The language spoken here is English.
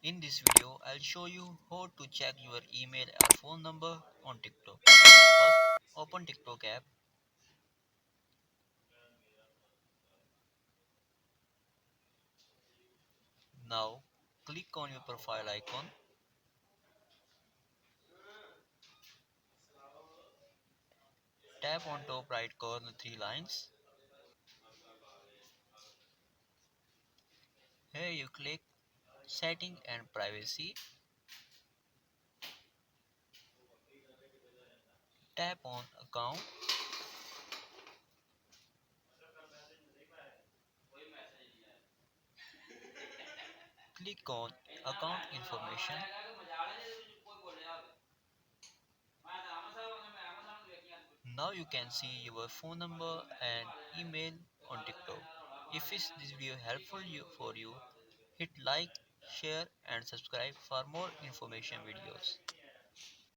In this video, I'll show you how to check your email or phone number on TikTok. First, open TikTok app. Now, click on your profile icon. Tap on top right corner three lines. Here you click Setting and Privacy. Tap on Account. Click on Account Information. Now you can see your phone number and email on TikTok. If this video helpful for you, hit like, share and subscribe for more information videos.